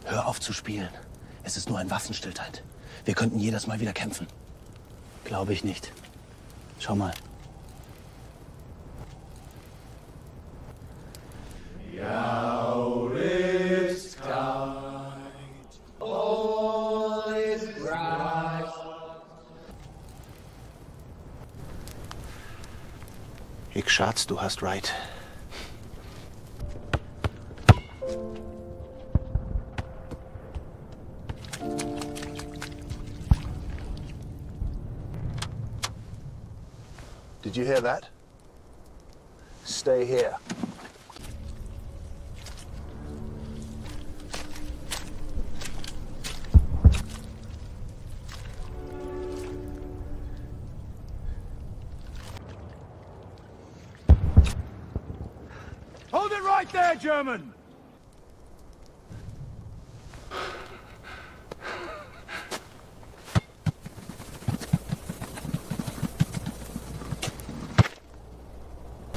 Hör auf zu spielen. Es ist nur ein Waffenstillstand. Wir könnten jedes Mal wieder kämpfen. Glaube ich nicht. Schau mal. Ich Schatz, du hast right. Did you hear that? Stay here. Hold it right there, German!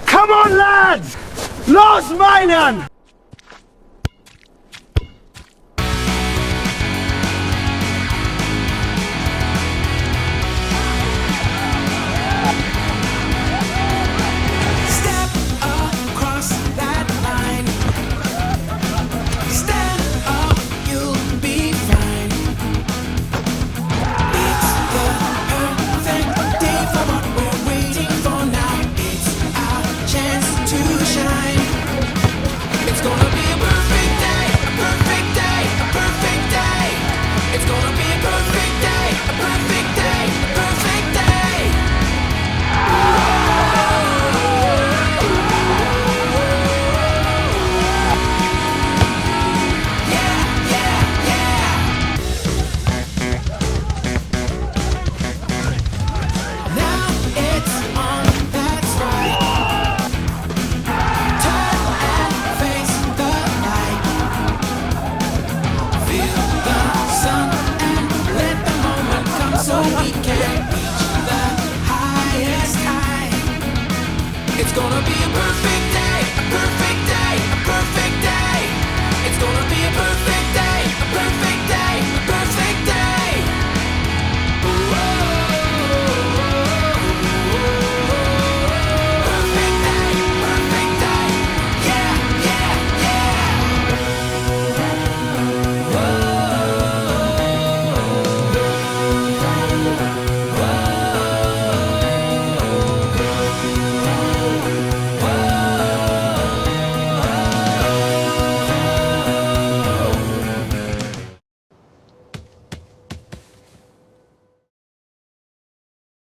Come on, lads! Los Meinern!